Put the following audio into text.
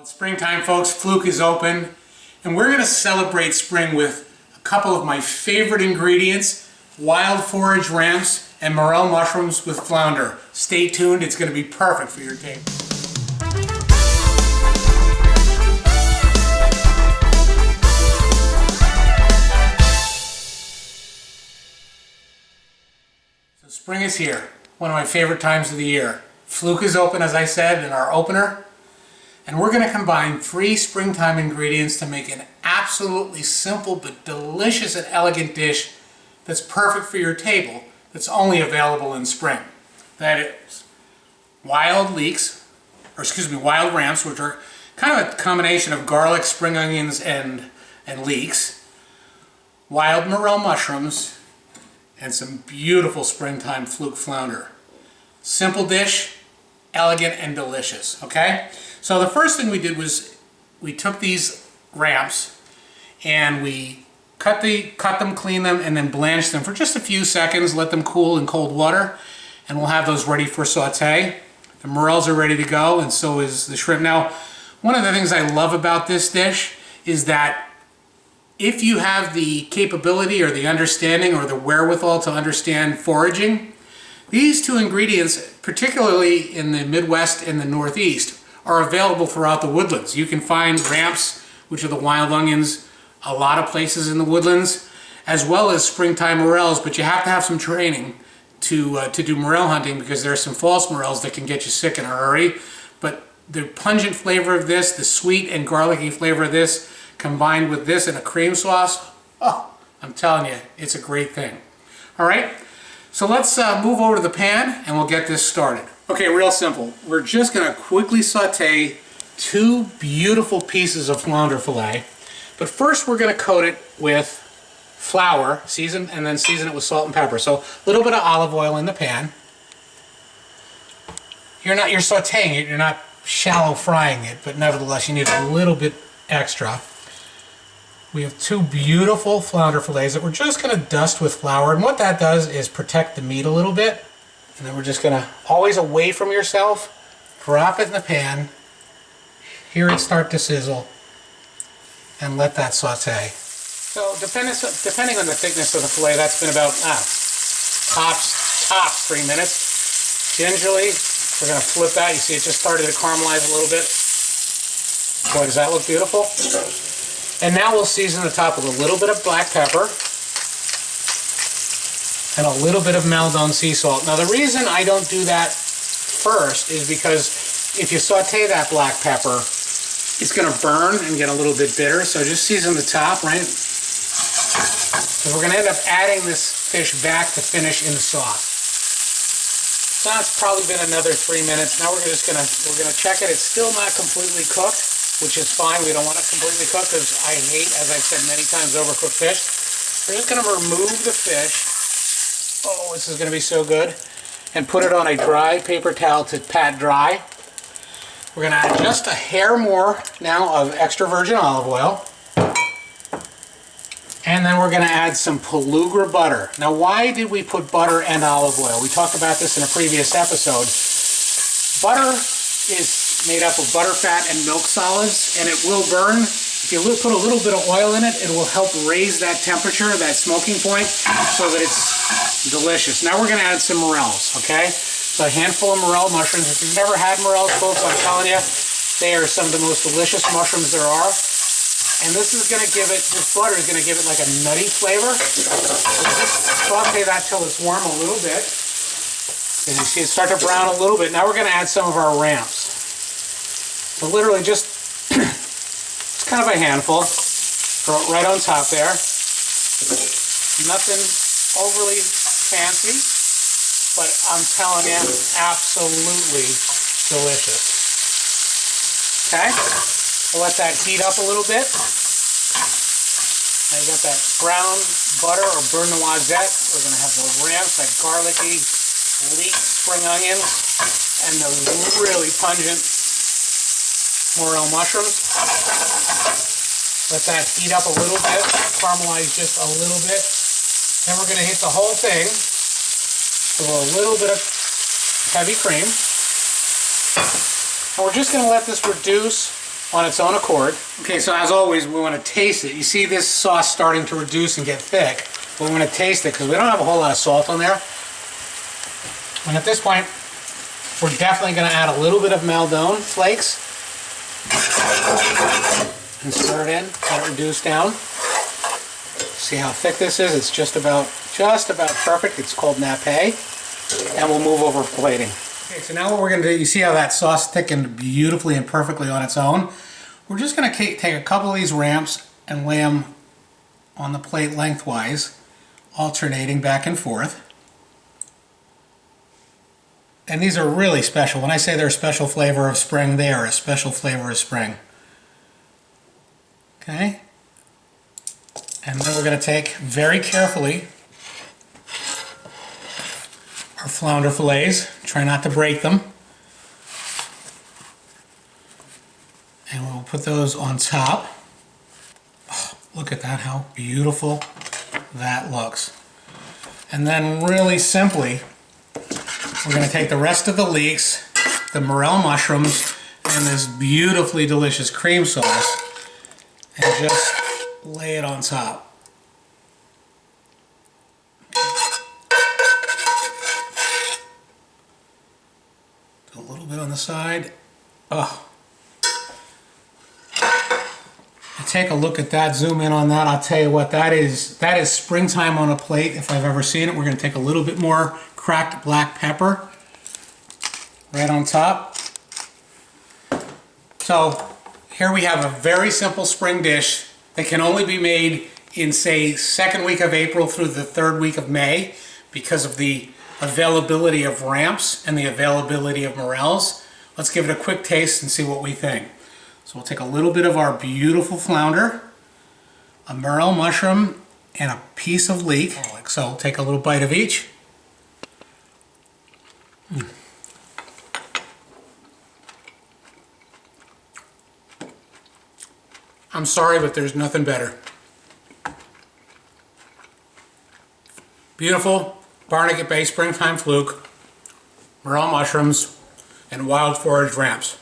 It's springtime, folks. Fluke is open, and we're going to celebrate spring with a couple of my favorite ingredients: wild forage ramps and morel mushrooms with flounder. Stay tuned, it's going to be perfect for your table. So spring is here, one of my favorite times of the year. Fluke is open, as I said, in our opener. And we're going to combine 3 springtime ingredients to make an absolutely simple but delicious and elegant dish that's perfect for your table, that's only available in spring. That is wild ramps, which are kind of a combination of garlic, spring onions, and leeks, wild morel mushrooms, and some beautiful springtime Fluke flounder. Simple dish, elegant and delicious, okay? So the first thing we did was we took these ramps and we cut them, clean them, and then blanch them for just a few seconds, let them cool in cold water, and we'll have those ready for saute. The morels are ready to go, and so is the shrimp. Now, one of the things I love about this dish is that if you have the capability or the understanding or the wherewithal to understand foraging, these 2 ingredients, particularly in the Midwest and the Northeast, are available throughout the woodlands. You can find ramps, which are the wild onions, a lot of places in the woodlands, as well as springtime morels, but you have to have some training to do morel hunting, because there are some false morels that can get you sick in a hurry. But the pungent flavor of this, the sweet and garlicky flavor of this, combined with this and a cream sauce, oh, I'm telling you, it's a great thing. All right, so let's move over to the pan and we'll get this started. Okay, real simple. We're just going to quickly saute 2 beautiful pieces of flounder fillet. But first we're going to coat it with flour, and then season it with salt and pepper. So a little bit of olive oil in the pan. You're sauteing it, you're not shallow frying it, but nevertheless you need a little bit extra. We have 2 beautiful flounder fillets that we're just going to dust with flour, and what that does is protect the meat a little bit. And then we're just going to, always away from yourself, drop it in the pan, hear it start to sizzle, and let that saute. So depending on the thickness of the fillet, that's been about tops 3 minutes. Gingerly, we're going to flip that. You see it just started to caramelize a little bit. Boy, does that look beautiful. And now we'll season the top with a little bit of black pepper and a little bit of Maldon sea salt. Now the reason I don't do that first is because if you saute that black pepper, it's going to burn and get a little bit bitter, so just season the top, right? Because we're going to end up adding this fish back to finish in the sauce. So that's probably been another 3 minutes. Now we're gonna check it. It's still not completely cooked, which is fine. We don't want it completely cooked because I hate, as I've said many times, overcooked fish. We're just going to remove the fish. Oh, this is going to be so good. And put it on a dry paper towel to pat dry. We're going to add just a hair more now of extra virgin olive oil. And then we're going to add some pelugra butter. Now, why did we put butter and olive oil? We talked about this in a previous episode. Butter is made up of butter fat and milk solids, and it will burn. If you put a little bit of oil in it, it will help raise that temperature, that smoking point, so that it's delicious. Now we're going to add some morels, okay? So a handful of morel mushrooms. If you've never had morels, folks, I'm telling you, they are some of the most delicious mushrooms there are. And this is going to give it, this butter is going to give it like a nutty flavor. So just saute that till it's warm a little bit. And you see it start to brown a little bit. Now we're going to add some of our ramps. So literally just kind of a handful. Throw it right on top there. Nothing overly fancy, but I'm telling you, absolutely delicious. Okay? We'll let that heat up a little bit. Now you got that brown butter or beurre noisette. We're going to have the ramps, that garlicky, leek spring onions, and the really pungent morel mushrooms. Let that heat up a little bit, caramelize just a little bit. Then we're going to hit the whole thing with a little bit of heavy cream. And we're just going to let this reduce on its own accord. Okay, so as always, we want to taste it. You see this sauce starting to reduce and get thick, but we want to taste it because we don't have a whole lot of salt on there. And at this point, we're definitely going to add a little bit of Maldon flakes and stir it in, let it reduce down. See how thick this is? It's just about perfect. It's called nappe, and we'll move over for plating. Okay, so now what we're going to do, you see how that sauce thickened beautifully and perfectly on its own? We're just going to take a couple of these ramps and lay them on the plate lengthwise, alternating back and forth. And these are really special. When I say they're a special flavor of spring, they are a special flavor of spring. Okay? And then we're going to take, very carefully, our flounder fillets. Try not to break them. And we'll put those on top. Oh, look at that, how beautiful that looks. And then really simply, we're going to take the rest of the leeks, the morel mushrooms, and this beautifully delicious cream sauce, and just lay it on top. Do a little bit on the side. Oh. And take a look at that, zoom in on that. I'll tell you what, that is springtime on a plate if I've ever seen it. We're going to take a little bit more cracked black pepper right on top. So here we have a very simple spring dish that can only be made in, say, second week of April through the third week of May because of the availability of ramps and the availability of morels. Let's give it a quick taste and see what we think. So we'll take a little bit of our beautiful flounder, a morel mushroom, and a piece of leek. Like so, take a little bite of each. I'm sorry, but there's nothing better. Beautiful Barnegat Bay Springtime Fluke, morel mushrooms, and wild foraged ramps.